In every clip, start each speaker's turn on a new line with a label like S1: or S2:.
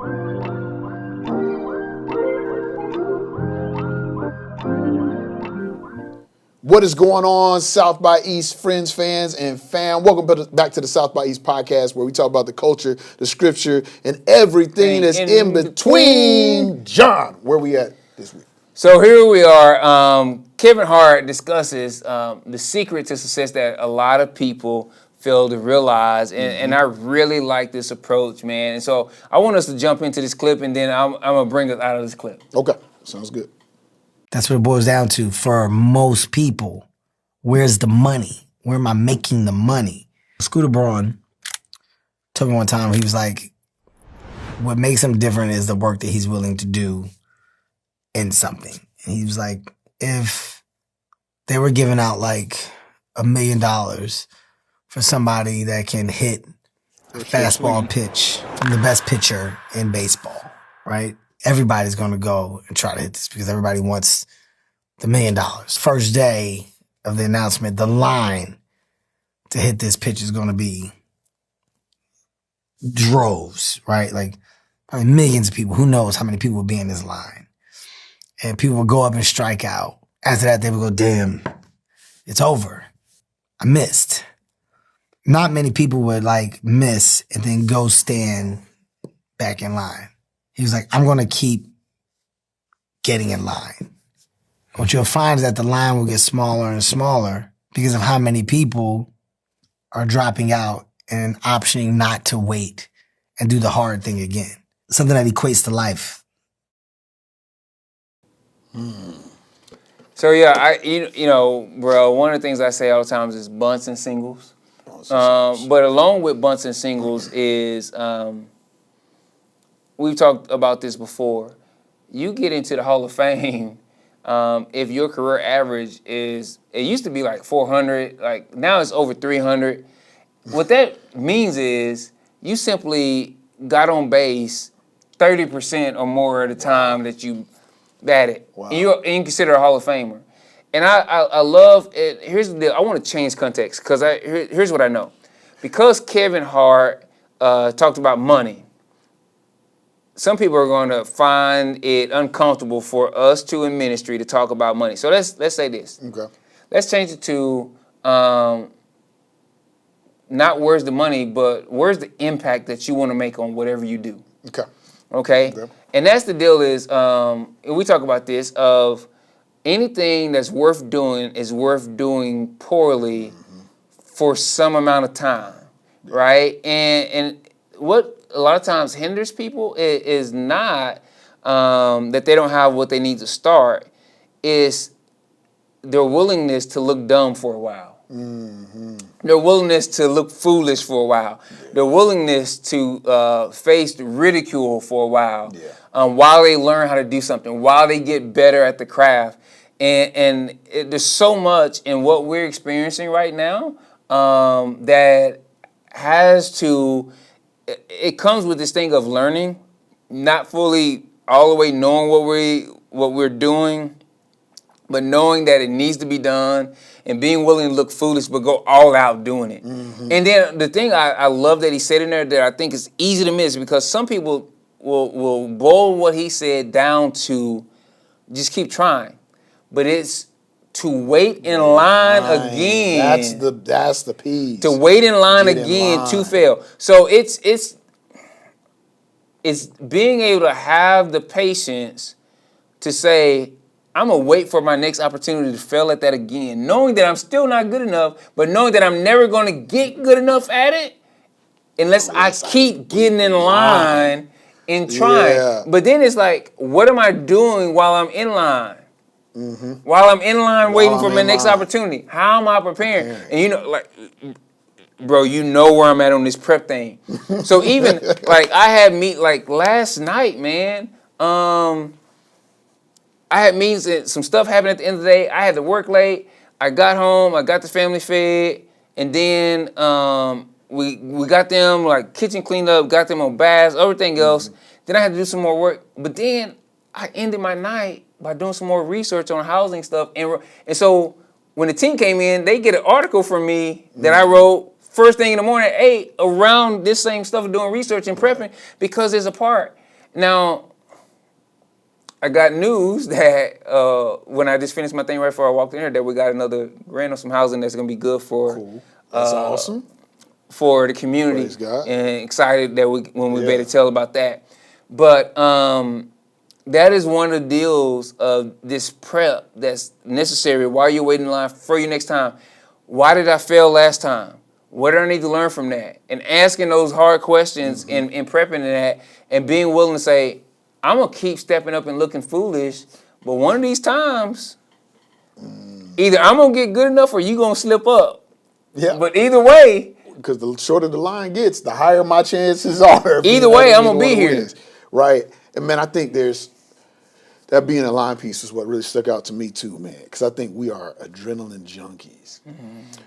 S1: What is going on, South by East friends, fans, and fam? Welcome back to the South by East podcast, where we talk about the culture, the scripture, and everything that's in between. John, where we at this week?
S2: So here we are. Kevin Hart discusses the secret to success that a lot of people fail to realize, and I really like this approach, man. And so I want us to jump into this clip, and then I'm gonna bring us out of this clip.
S1: Okay, sounds good.
S3: That's what it boils down to for most people. Where's the money? Where am I making the money? Scooter Braun told me one time, he was like, what makes him different is the work that he's willing to do in something. And he was like, if they were giving out like $1 million for somebody that can hit a fastball pitch from the best pitcher in baseball, right? Everybody's going to go and try to hit this because everybody wants the $1 million. First day of the announcement, the line to hit this pitch is going to be droves, right? Like probably millions of people. Who knows how many people will be in this line? And people will go up and strike out. After that, they will go, damn, it's over. I missed. Not many people would like miss and then go stand back in line. He was like, I'm going to keep getting in line. What you'll find is that the line will get smaller and smaller because of how many people are dropping out and optioning not to wait and do the hard thing again. Something that equates to life.
S2: So yeah, you know, bro, one of the things I say all the time is bunts and singles. But along with bunts and singles is, we've talked about this before. You get into the Hall of Fame if your career average it used to be like 400, like now it's over 300. What that means is you simply got on base 30% or more of the time that you batted. Wow. And you consider a Hall of Famer. And I love it. Here's the deal. I want to change context because here's what I know. Because Kevin Hart talked about money, some people are going to find it uncomfortable for us two in ministry to talk about money. So let's say this. Okay. Let's change it to not where's the money, but where's the impact that you want to make on whatever you do. Okay. And that's the deal is, we talk about this, of anything that's worth doing is worth doing poorly for some amount of time, right? And what a lot of times hinders people is not that they don't have what they need to start, is their willingness to look dumb for a while. Their willingness to look foolish for a while. Their willingness to face ridicule for a while while they learn how to do something, while they get better at the craft. And there's so much in what we're experiencing right now that has to, it comes with this thing of learning, not fully all the way knowing what we're doing, but knowing that it needs to be done and being willing to look foolish but go all out doing it. And then the thing I love that he said in there that I think is easy to miss, because some people will boil what he said down to just keep trying. But it's to wait in line again.
S1: That's the piece.
S2: To wait in line again to fail. So it's being able to have the patience to say, I'm going to wait for my next opportunity to fail at that again, knowing that I'm still not good enough, but knowing that I'm never going to get good enough at it unless I keep getting in line and trying. Yeah. But then it's like, what am I doing while I'm in line? While I'm in line waiting for my next opportunity, how am I preparing? And you know, like, bro, you know where I'm at on this prep thing. So even like I had like last night, man. I had meetings and some stuff happened at the end of the day. I had to work late. I got home. I got the family fed, and then we got them like kitchen cleaned up, got them on baths, everything else. Then I had to do some more work. But then I ended my night by doing some more research on housing stuff. And so when the team came in, they get an article from me that I wrote first thing in the morning at 8 around this same stuff of doing research and prepping, because there's a part. Now, I got news that when I just finished my thing right before I walked in here, that we got another grant on some housing that's gonna be good for.
S1: Cool. That's awesome.
S2: For the community.
S1: Praise God.
S2: And excited that when we better tell about that. But that is one of the deals of this prep that's necessary while you're waiting in line for your next time. Why did I fail last time? What do I need to learn from that? And asking those hard questions and prepping to that and being willing to say, I'm going to keep stepping up and looking foolish, but one of these times, either I'm going to get good enough or you're going to slip up.
S1: Yeah.
S2: But either way.
S1: Because the shorter the line gets, the higher my chances are.
S2: Either way, I'm going to be here.
S1: Wins. Right. And, man, I think that being a line piece is what really stuck out to me too, man. Because I think we are adrenaline junkies.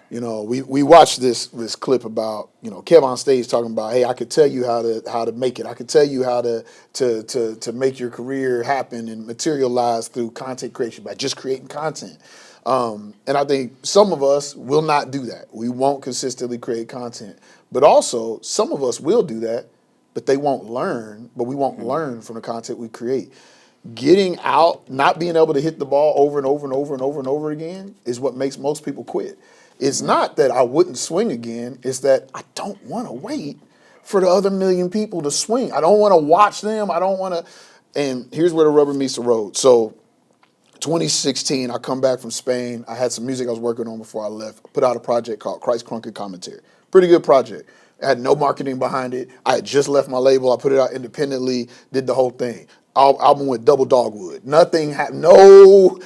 S1: You know, we watched this clip about, you know, Kev on stage talking about, hey, I could tell you how to make it. I could tell you how to make your career happen and materialize through content creation by just creating content. And I think some of us will not do that. We won't consistently create content. But also, some of us will do that, but they won't learn. But we won't learn from the content we create. Getting out, not being able to hit the ball over and over and over and over and over again is what makes most people quit. It's not that I wouldn't swing again. It's that I don't want to wait for the other million people to swing. I don't want to watch them. I don't want to. And here's where the rubber meets the road. So 2016, I come back from Spain. I had some music I was working on before I left. I put out a project called Christ Crunker Commentary. Pretty good project. I had no marketing behind it. I had just left my label. I put it out independently, did the whole thing. Album went double dogwood. Nothing moved.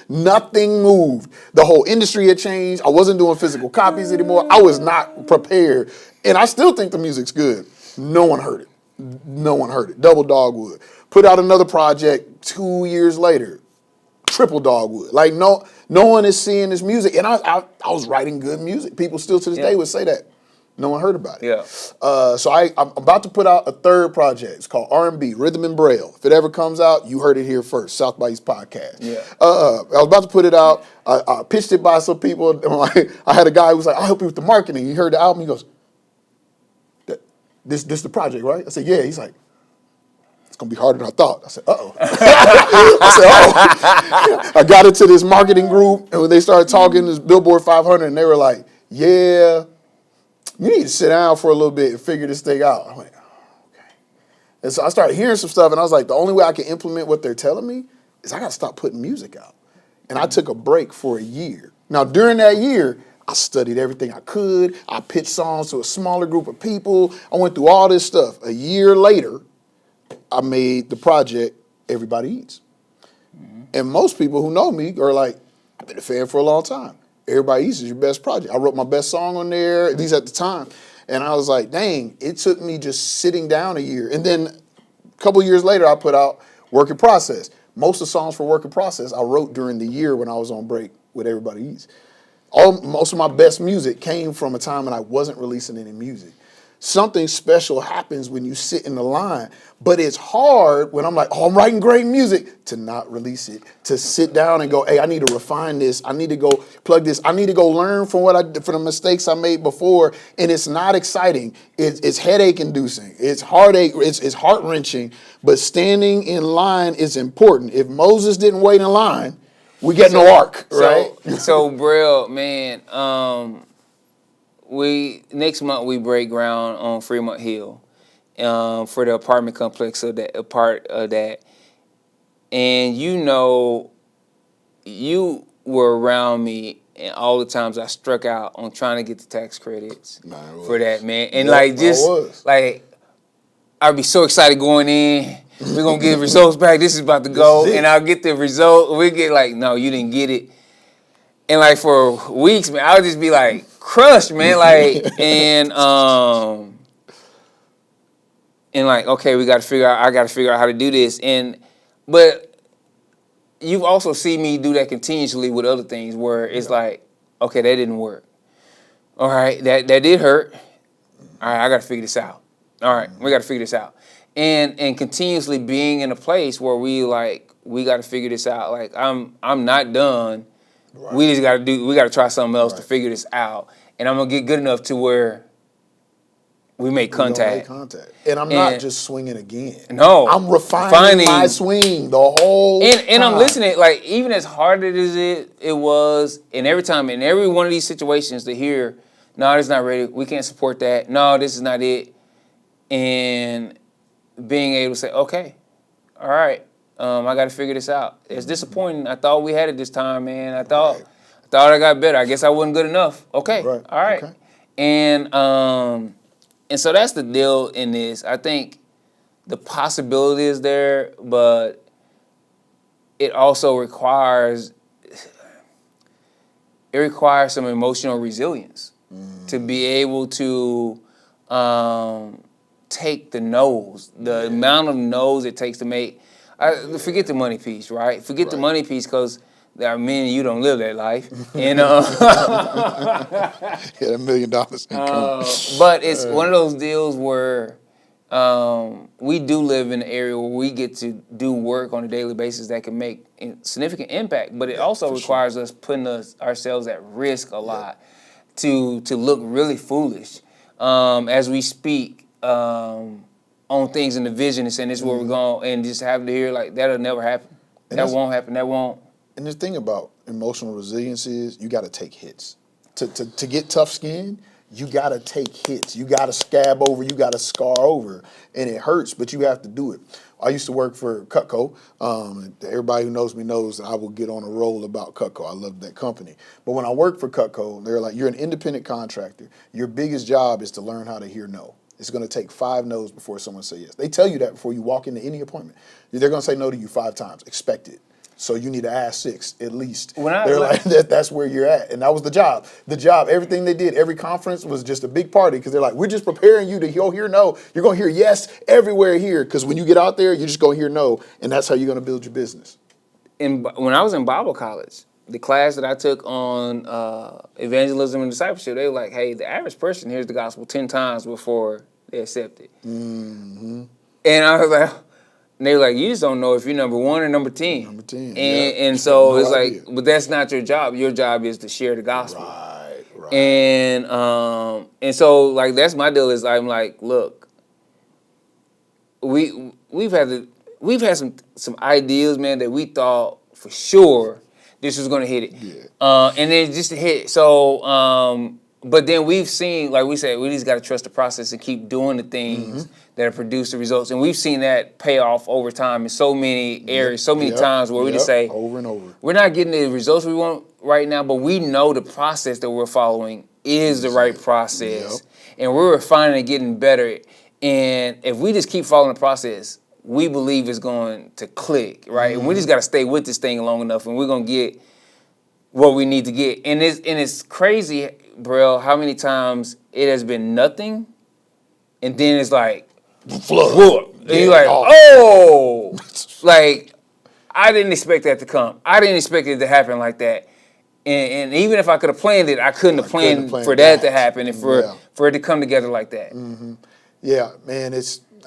S1: The whole industry had changed. I wasn't doing physical copies anymore. I was not prepared. And I still think the music's good. No one heard it. Double dogwood. Put out another project 2 years later. Triple dogwood. Like no one is seeing this music. And I was writing good music. People still to this day would say that. No one heard about it.
S2: Yeah.
S1: So I'm about to put out a third project. It's called R&B, Rhythm and Braille. If it ever comes out, you heard it here first, South by East Podcast.
S2: Yeah.
S1: I was about to put it out. I pitched it by some people. I had a guy who was like, I'll help you with the marketing. He heard the album. He goes, this the project, right? I said, yeah. He's like, it's going to be harder than I thought. I said, uh-oh. I got into this marketing group, and when they started talking, this Billboard 500, and they were like, yeah, you need to sit down for a little bit and figure this thing out. I went, oh, okay. And so I started hearing some stuff, and I was like, the only way I can implement what they're telling me is I got to stop putting music out. And I took a break for a year. Now, during that year, I studied everything I could. I pitched songs to a smaller group of people. I went through all this stuff. A year later, I made the project Everybody Eats. And most people who know me are like, I've been a fan for a long time. Everybody Eats is your best project. I wrote my best song on there, at least at the time. And I was like, dang, it took me just sitting down a year. And then a couple years later, I put out Work in Process. Most of the songs for Work in Process I wrote during the year when I was on break with Everybody Eats. Most of my best music came from a time when I wasn't releasing any music. Something special happens when you sit in the line, but it's hard when I'm like, oh, I'm writing great music, to not release it, to sit down and go, hey, I need to refine this. I need to go plug this. I need to go learn from from the mistakes I made before. And it's not exciting. It's headache inducing. It's heartache. It's heart wrenching. But standing in line is important. If Moses didn't wait in line, we get no ark, right?
S2: So Braille, man, next month we break ground on Fremont Hill for the apartment complex of that, a part of that. And you know, you were around me and all the times I struck out on trying to get the tax credits for that, man. And I'd be so excited going in. We're going to get the results back. This is about to go. And I'll get the result. We get like, no, you didn't get it. And like for weeks, man, I would just be like crushed, man. Like, and like, okay, I got to figure out how to do this. But you've also seen me do that continuously with other things where it's like, okay, that didn't work. All right, that did hurt. All right, I got to figure this out. All right, we got to figure this out. And continuously being in a place where we got to figure this out. Like, I'm not done. Right. We got to try something else to figure this out. And I'm going to get good enough to where we make contact.
S1: And I'm not just swinging again.
S2: No.
S1: I'm refining my swing the whole time.
S2: And I'm listening, like, even as hard as it was, and every time, in every one of these situations to hear, no, this is not ready, we can't support that, no, this is not it, and being able to say, okay, all right, I got to figure this out. It's disappointing. I thought we had it this time, man. I thought I got better. I guess I wasn't good enough. Okay, all right. Okay. And so that's the deal in this. I think the possibility is there, but it also requires some emotional resilience to be able to take the no's, the amount of no's it takes to make. Forget the money piece, right? Forget the money piece, because there are many you don't live that life, and
S1: $1 million income.
S2: But it's one of those deals where we do live in an area where we get to do work on a daily basis that can make significant impact, but it also requires us putting ourselves at risk a lot to look really foolish as we speak on things in the vision and saying this is where we're going, and just have to hear like that'll never happen. That won't happen. That won't.
S1: And the thing about emotional resilience is you got to take hits. To get tough skin, you got to take hits. You got to scab over. You got to scar over. And it hurts, but you have to do it. I used to work for Cutco. Everybody who knows me knows that I will get on a roll about Cutco. I love that company. But when I worked for Cutco, they're like, you're an independent contractor. Your biggest job is to learn how to hear no. It's going to take 5 no's before someone says yes. They tell you that before you walk into any appointment. They're going to say no to you 5 times. Expect it. So you need to ask 6 at least. They're like, that's where you're at. And that was the job. Everything they did, every conference was just a big party, because they're like, we're just preparing you to hear no. You're going to hear yes everywhere here, because when you get out there, you're just going to hear no, and that's how you're going to build your business.
S2: When I was in Bible college, the class that I took on evangelism and discipleship, they were like, hey, the average person hears the gospel 10 times before they accept it. Mm-hmm. And I was like, and they were like, you just don't know if you're number 1 or number 10.
S1: Number 10.
S2: And so it's like, but that's not your job. Your job is to share the gospel.
S1: Right.
S2: And so like that's my deal. Is I'm like, look, we've had some ideas, man, that we thought for sure this was gonna hit it. Yeah. And then just hit. So but then we've seen, like we said, we just got to trust the process and keep doing the things that produce the results. And we've seen that pay off over time in so many areas, so many times where we just say,
S1: over and over,
S2: we're not getting the results we want right now, but we know the process that we're following is the right process. And we're refining and getting better. And if we just keep following the process, we believe it's going to click, right? And we just got to stay with this thing long enough, and we're going to get what we need to get. And it's crazy, bro, how many times it has been nothing, and then it's like,
S1: flood.
S2: And you're like, oh, like, I didn't expect that to come. I didn't expect it to happen like that. And even if I could have planned it, I couldn't have planned for that to happen and for it to come together like that.
S1: Mm-hmm. Yeah, man,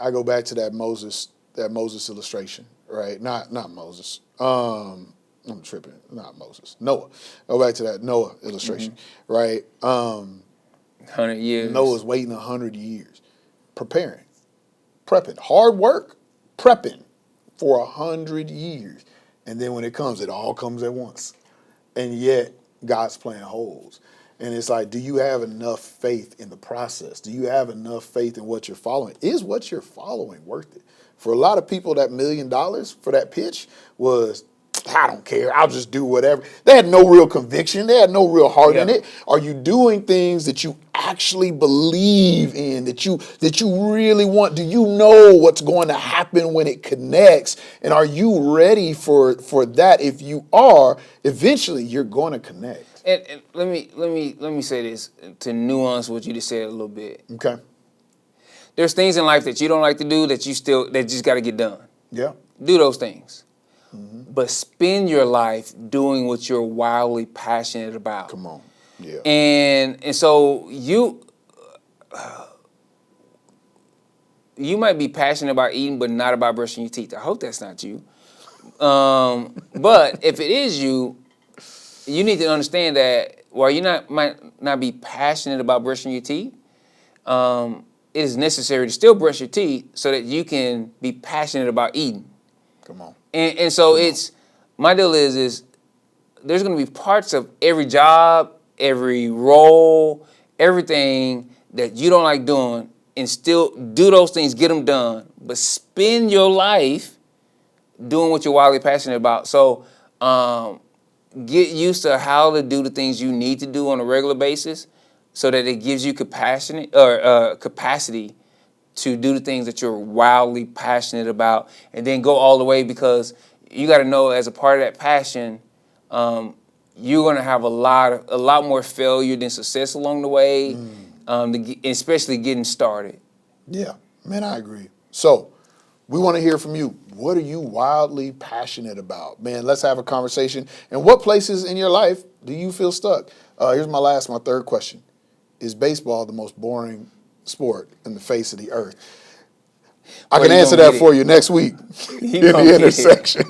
S1: I go back to that Moses illustration, right? Not Moses. I'm tripping. Not Moses. Noah. Go back to that Noah illustration, right?
S2: 100 years.
S1: Noah's waiting 100 years, prepping, hard work, prepping for 100 years, and then when it comes, it all comes at once, and yet God's playing holes. And it's like, do you have enough faith in the process? Do you have enough faith in what you're following? Is what you're following worth it? For a lot of people, that $1 million for that pitch was, I don't care, I'll just do whatever. They had no real conviction. They had no real heart in it. Are you doing things that you actually believe in, that you really want? Do you know what's going to happen when it connects? And are you ready for that? If you are, eventually you're going to connect.
S2: And let me say this to nuance what you just said a little bit.
S1: Okay.
S2: There's things in life that you don't like to do that you just got to get done.
S1: Yeah.
S2: Do those things. But spend your life doing what you're wildly passionate about.
S1: Come on. Yeah.
S2: And so you might be passionate about eating, but not about brushing your teeth. I hope that's not you. But if it is you need to understand that while you might not be passionate about brushing your teeth, it is necessary to still brush your teeth so that you can be passionate about eating.
S1: Come on.
S2: And so my deal is there's going to be parts of every job, every role, everything that you don't like doing, and still do those things, get them done, but spend your life doing what you're wildly passionate about. So get used to how to do the things you need to do on a regular basis so that it gives you capacity to do the things that you're wildly passionate about, and then go all the way, because you got to know, as a part of that passion, you're going to have a lot more failure than success along the way, especially getting started.
S1: Yeah, man, I agree. So we want to hear from you. What are you wildly passionate about? Man, let's have a conversation. And what places in your life do you feel stuck? Here's my third question. Is baseball the most boring sport in the face of the earth? I can answer that for you next week in the intersection.